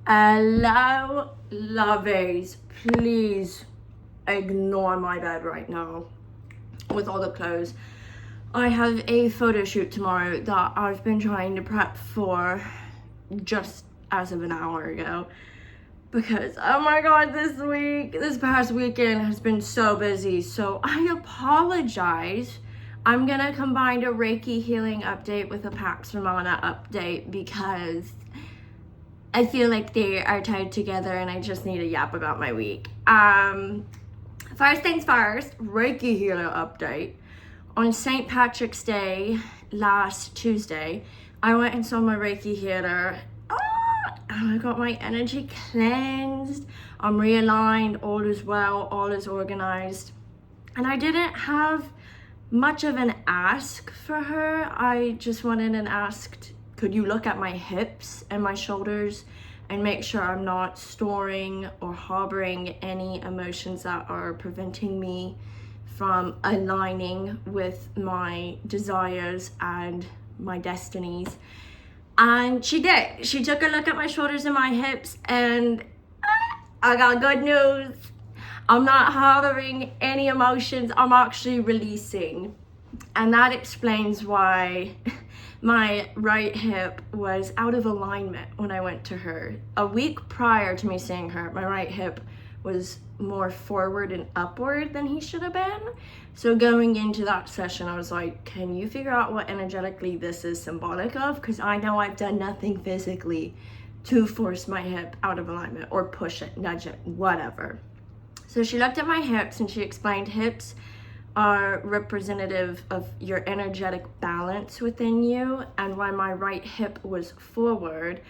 Hello, lovies. Please ignore my bed right now with all the clothes. I have a photo shoot tomorrow that I've been trying to prep for just as of an hour ago. Because, oh my god, this past weekend has been so busy. So I apologize. I'm gonna combine a Reiki healing update with a Pax Romana update because I feel like they are tied together and I just need to yap about my week. First things first, Reiki healer update. On St. Patrick's Day, last Tuesday, I went and saw my Reiki healer. And I got my energy cleansed. I'm realigned, all is well, all is organized. And I didn't have much of an ask for her. I just went in and asked, could you look at my hips and my shoulders and make sure I'm not storing or harboring any emotions that are preventing me from aligning with my desires and my destinies. And she did. She took a look at my shoulders and my hips, and I got good news. I'm not harboring any emotions. I'm actually releasing. And that explains why my right hip was out of alignment when I went to her. A week prior to me seeing her, my right hip was more forward and upward than he should have been. So going into that session, I was like, can you figure out what energetically this is symbolic of? Because I know I've done nothing physically to force my hip out of alignment or push it, nudge it, whatever. So she looked at my hips and she explained hips are representative of your energetic balance within you, and why my right hip was forward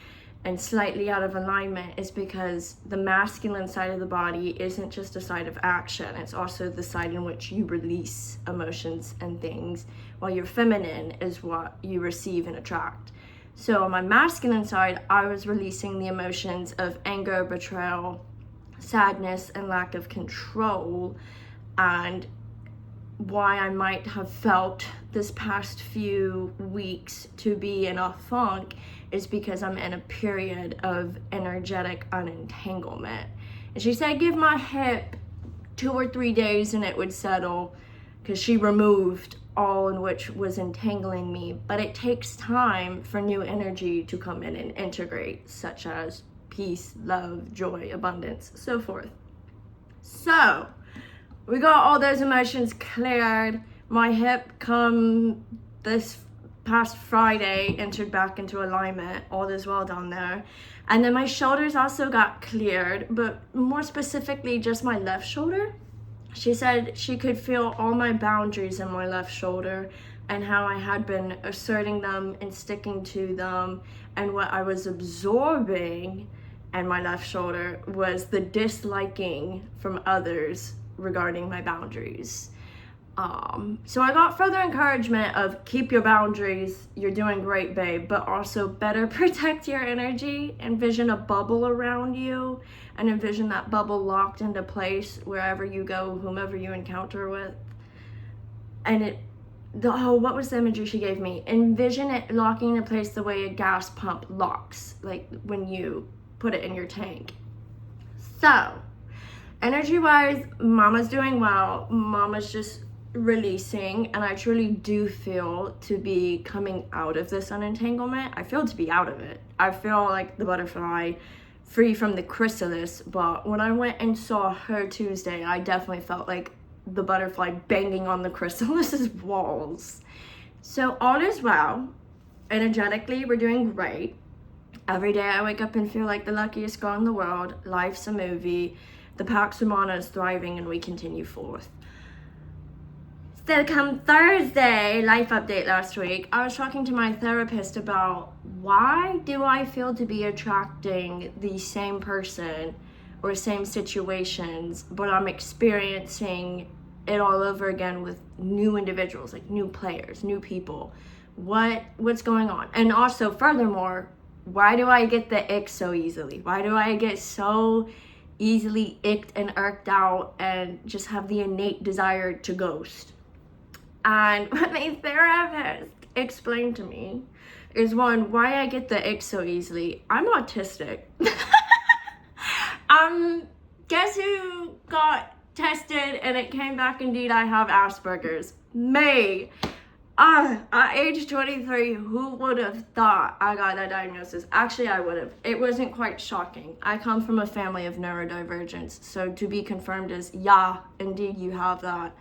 and slightly out of alignment is because the masculine side of the body isn't just a side of action, it's also the side in which you release emotions and things, while your feminine is what you receive and attract. So on my masculine side, I was releasing the emotions of anger, betrayal, sadness, and lack of control. And why I might have felt this past few weeks to be in a funk is because I'm in a period of energetic unentanglement. And she said give my hip 2 or 3 days and it would settle, because she removed all in which was entangling me. But it takes time for new energy to come in and integrate, such as peace, love, joy, abundance, so forth. So we got all those emotions cleared. My hip come this past Friday entered back into alignment. All is well down there. And then my shoulders also got cleared, but more specifically just my left shoulder. She said she could feel all my boundaries in my left shoulder and how I had been asserting them and sticking to them, and what I was absorbing in my left shoulder was the disliking from others regarding my boundaries. So I got further encouragement of keep your boundaries, you're doing great, babe, but also better protect your energy. Envision a bubble around you and envision that bubble locked into place wherever you go, whomever you encounter with. And what was the imagery she gave me? Envision it locking into place the way a gas pump locks, like when you put it in your tank. So energy-wise, Mama's doing well. Mama's just releasing, and I truly do feel to be coming out of this unentanglement. I feel to be out of it. I feel like the butterfly free from the chrysalis, but when I went and saw her Tuesday, I definitely felt like the butterfly banging on the chrysalis's walls. So all is well. Energetically, we're doing great. Every day I wake up and feel like the luckiest girl in the world. Life's a movie. The Pax Romana is thriving and we continue forth. So come Thursday, life update last week, I was talking to my therapist about why do I feel to be attracting the same person or same situations, but I'm experiencing it all over again with new individuals, like new players, new people. What's going on? And also, furthermore, why do I get the ick so easily? Why do I get so easily icked and irked out and just have the innate desire to ghost? And what my therapist explained to me is, one, why I get the ick so easily. I'm autistic. Guess who got tested and it came back indeed I have Asperger's? Me. At age 23, who would have thought I got that diagnosis? Actually, I would have. It wasn't quite shocking. I come from a family of neurodivergence, so to be confirmed as, yeah, indeed you have that,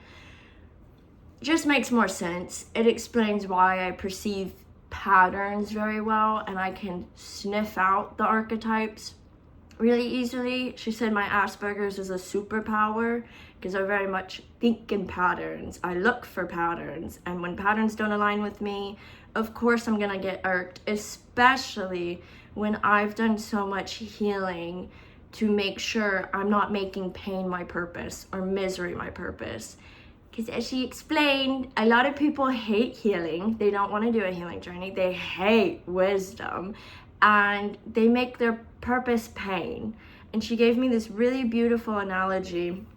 just makes more sense. It explains why I perceive patterns very well, and I can sniff out the archetypes really easily. She said my Asperger's is a superpower because I very much think in patterns. I look for patterns, and when patterns don't align with me, of course I'm gonna get irked, especially when I've done so much healing to make sure I'm not making pain my purpose or misery my purpose. Because as she explained, a lot of people hate healing. They don't want to do a healing journey. They hate wisdom, and they make their purpose pain. And she gave me this really beautiful analogy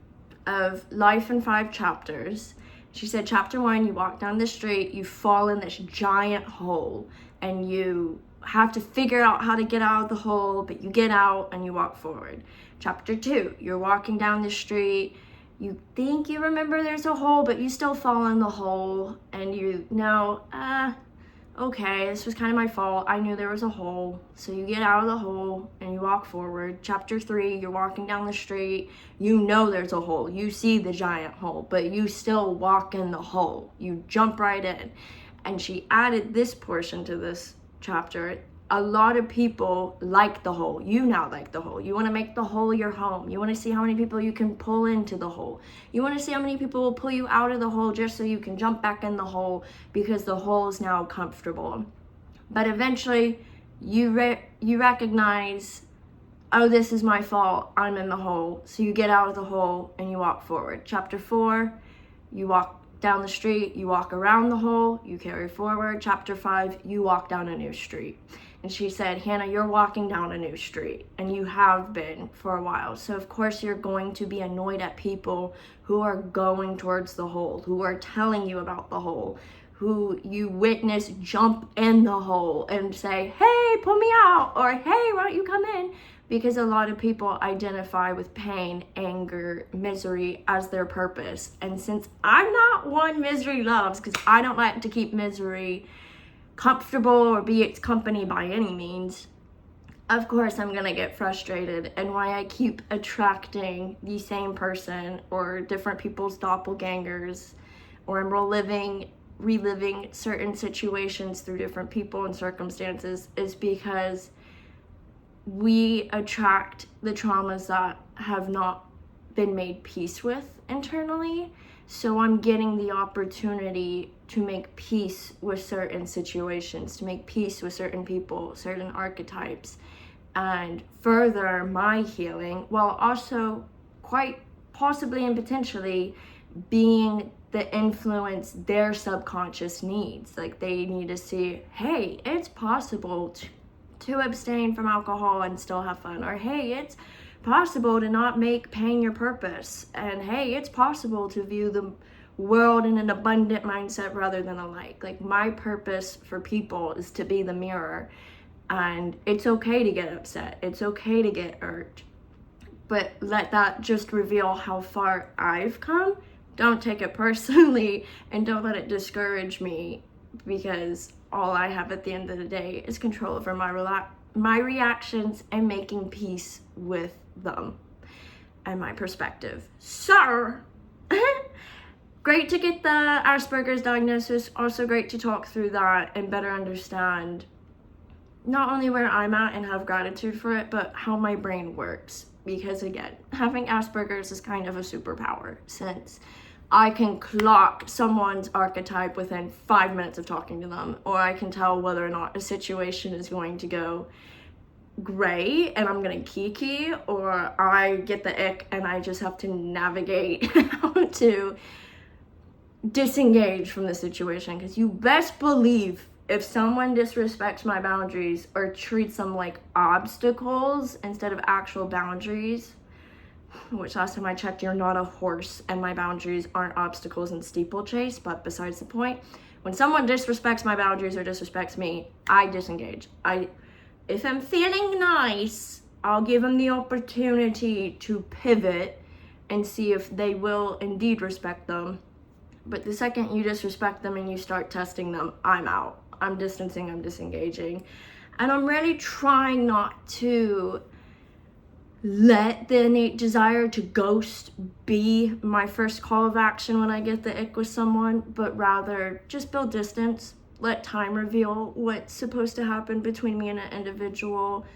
of life in 5 chapters. She said, chapter 1, you walk down the street, you fall in this giant hole, and you have to figure out how to get out of the hole, but you get out and you walk forward. Chapter 2, you're walking down the street, you think you remember there's a hole, but you still fall in the hole, and you know, okay, this was kind of my fault. I knew there was a hole. So you get out of the hole and you walk forward. Chapter 3, you're walking down the street. You know there's a hole. You see the giant hole, but you still walk in the hole. You jump right in. And she added this portion to this chapter. A lot of people like the hole. You now like the hole. You want to make the hole your home. You want to see how many people you can pull into the hole. You want to see how many people will pull you out of the hole just so you can jump back in the hole because the hole is now comfortable. But eventually you recognize, oh, this is my fault. I'm in the hole. So you get out of the hole and you walk forward. Chapter 4, you walk down the street, you walk around the hole, you carry forward. Chapter 5, you walk down a new street. And she said, Hannah, you're walking down a new street, and you have been for a while. So of course you're going to be annoyed at people who are going towards the hole, who are telling you about the hole, who you witness jump in the hole and say, hey, pull me out, or hey, why don't you come in? Because a lot of people identify with pain, anger, misery as their purpose. And since I'm not one misery loves, because I don't like to keep misery comfortable or be its company by any means, of course I'm gonna get frustrated, and why I keep attracting the same person or different people's doppelgangers, or I'm reliving certain situations through different people and circumstances, is because we attract the traumas that have not been made peace with internally. So I'm getting the opportunity to make peace with certain situations, to make peace with certain people, certain archetypes, and further my healing, while also quite possibly and potentially being the influence their subconscious needs. Like they need to see, hey, it's possible to abstain from alcohol and still have fun, or hey, it's possible to not make pain your purpose, and hey, it's possible to view the world in an abundant mindset rather than a like my purpose for people is to be the mirror, and it's okay to get upset, it's okay to get irked, but let that just reveal how far I've come. Don't take it personally, and don't let it discourage me, because all I have at the end of the day is control over my reactions and making peace with them and my perspective. So, great to get the Asperger's diagnosis. Also great to talk through that and better understand not only where I'm at and have gratitude for it, but how my brain works. Because again, having Asperger's is kind of a superpower, since I can clock someone's archetype within 5 minutes of talking to them, or I can tell whether or not a situation is going to go great and I'm gonna kiki, or I get the ick and I just have to navigate how to disengage from the situation. Because you best believe if someone disrespects my boundaries or treats them like obstacles instead of actual boundaries, which last time I checked, you're not a horse and my boundaries aren't obstacles in steeplechase, but besides the point, when someone disrespects my boundaries or disrespects me, I disengage. If I'm feeling nice, I'll give them the opportunity to pivot and see if they will indeed respect them. But the second you disrespect them and you start testing them, I'm out. I'm distancing, I'm disengaging. And I'm really trying not to let the innate desire to ghost be my first call of action when I get the ick with someone, but rather just build distance, let time reveal what's supposed to happen between me and an individual,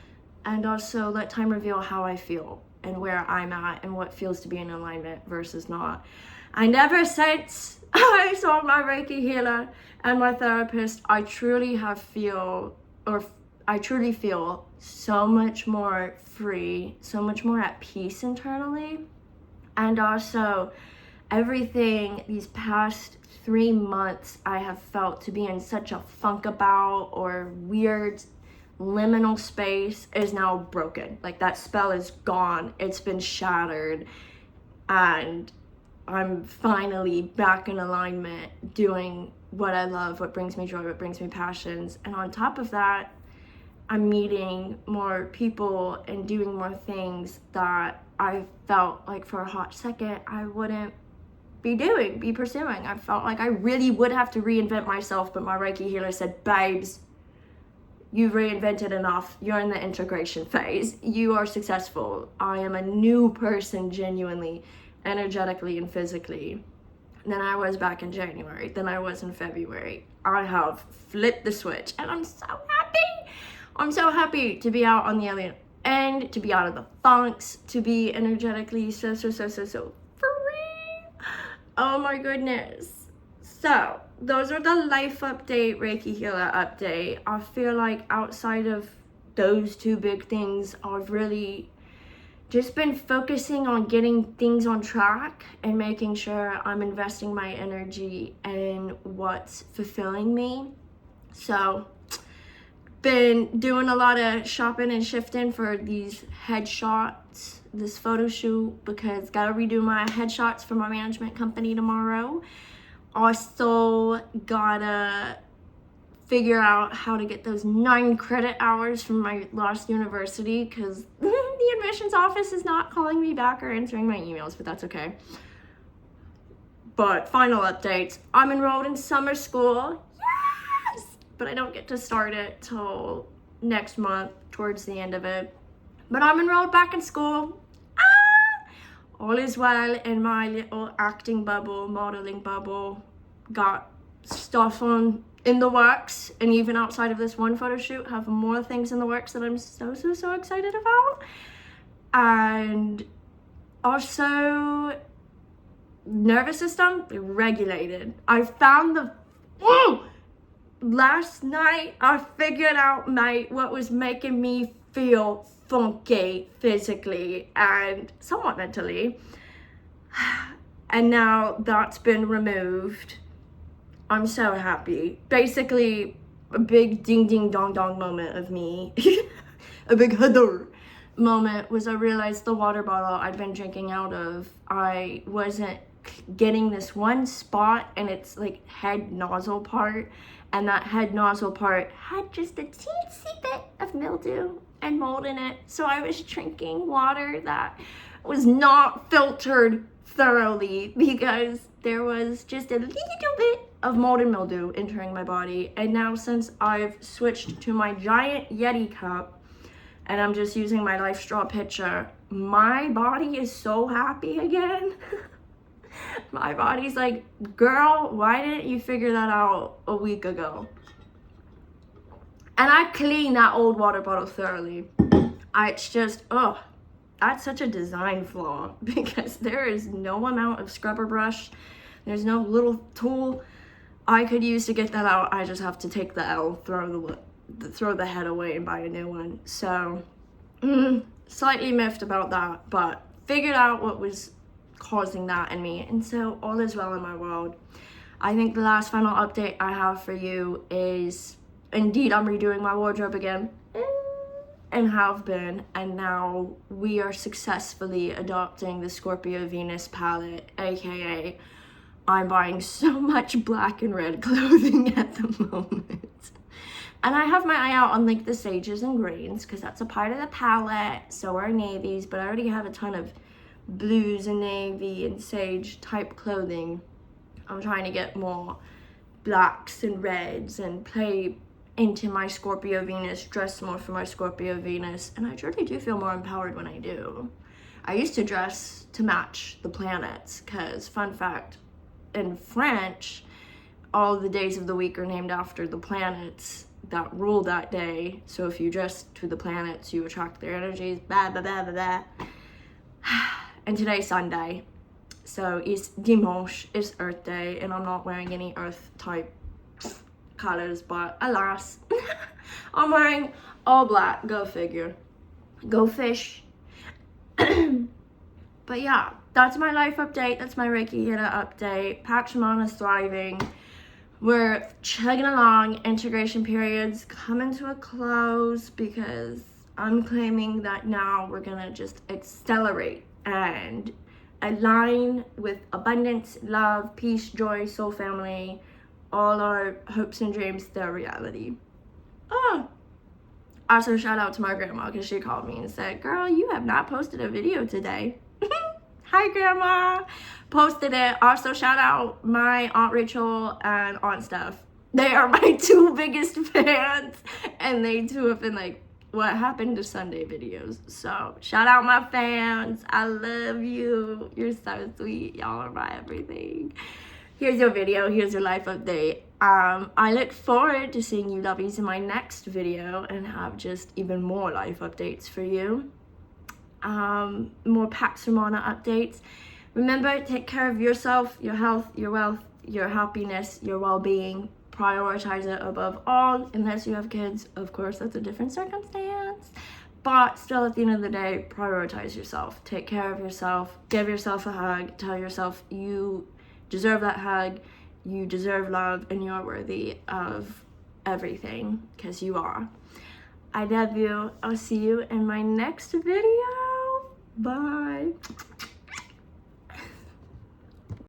and also let time reveal how I feel and where I'm at and what feels to be in alignment versus not. And ever since I saw my Reiki healer and my therapist, I truly feel so much more free, so much more at peace internally. And also everything these past 3 months I have felt to be in such a funk about or weird liminal space is now broken. Like, that spell is gone. It's been shattered. And I'm finally back in alignment, doing what I love, what brings me joy, what brings me passions. And on top of that, I'm meeting more people and doing more things that I felt like for a hot second I wouldn't be pursuing. I felt like I really would have to reinvent myself, but my Reiki healer said, babes, you've reinvented enough. You're in the integration phase. You are successful. I am a new person, genuinely, energetically and physically, than I was back in January, than I was in February. I have flipped the switch and I'm so happy. I'm so happy to be out on the other end, to be out of the funks, to be energetically so free. Oh my goodness. So those are the life update, Reiki healer update. I feel like outside of those two big things, I've really just been focusing on getting things on track and making sure I'm investing my energy in what's fulfilling me. So been doing a lot of shopping and shifting for these headshots, this photo shoot, because gotta redo my headshots for my management company tomorrow. Also gotta figure out how to get those 9 credit hours from my last university, because the admissions office is not calling me back or answering my emails, but that's okay. But final updates, I'm enrolled in summer school. Yes! But I don't get to start it till next month, towards the end of it. But I'm enrolled back in school. All is well in my little acting bubble, modeling bubble. Got stuff in the works, and even outside of this one photo shoot, have more things in the works that I'm so excited about. And also, nervous system regulated. I found last night I figured out what was making me feel funky physically and somewhat mentally, and now that's been removed. I'm so happy. Basically, a big ding ding dong dong moment of me, a big Heather moment, was I realized the water bottle I'd been drinking out of, I wasn't getting this one spot in its like head nozzle part, and that head nozzle part had just a teensy bit of mildew and mold in it. So I was drinking water that was not filtered thoroughly because there was just a little bit of mold and mildew entering my body. And now, since I've switched to my giant Yeti cup and I'm just using my Life Straw pitcher, my body is so happy again. My body's like, girl, why didn't you figure that out a week ago? And I cleaned that old water bottle thoroughly. It's just, that's such a design flaw, because there is no amount of scrubber brush, there's no little tool I could use to get that out. I just have to take the L, throw the head away and buy a new one. So, slightly miffed about that, but figured out what was causing that in me, and so all is well in my world. I think the last final update I have for you is, indeed, I'm redoing my wardrobe again, and have been, and now we are successfully adopting the Scorpio Venus palette, aka I'm buying so much black and red clothing at the moment And I have my eye out on like the sages and greens because that's a part of the palette. So are navies, but I already have a ton of blues and navy and sage type clothing. I'm trying to get more blacks and reds and play into my Scorpio Venus, dress more for my Scorpio Venus, and I truly do feel more empowered when I do. I used to dress to match the planets because, fun fact, in French, all the days of the week are named after the planets that rule that day. So if you dress to the planets, you attract their energies, blah, blah, blah, blah, blah. And today's Sunday, so it's dimanche, it's Earth Day, and I'm not wearing any Earth type colors, but alas, I'm wearing all black. Go figure. Go fish. But yeah, that's my life update. That's my Reiki Hitter update. Paximon is thriving. We're chugging along. Integration periods coming to a close because I'm claiming that now we're gonna just accelerate and align with abundance, love, peace, joy, soul family, all our hopes and dreams, their reality. Oh, also shout out to my grandma because she called me and said, girl, you have not posted a video today. Hi grandma, posted it. Also shout out my Aunt Rachel and Aunt Steph. They are my two biggest fans and they too have been like, what happened to Sunday videos? So shout out my fans. I love you. You're so sweet. Y'all are my everything. Here's your video. Here's your life update. I look forward to seeing you lovies in my next video and have just even more life updates for you. More Pax Romana updates. Remember, take care of yourself, your health, your wealth, your happiness, your well-being. Prioritize it above all, unless you have kids. Of course, that's a different circumstance. But still, at the end of the day, prioritize yourself. Take care of yourself. Give yourself a hug. Tell yourself you deserve that hug. You deserve love, and you are worthy of everything, because you are. I love you. I'll see you in my next video. Bye.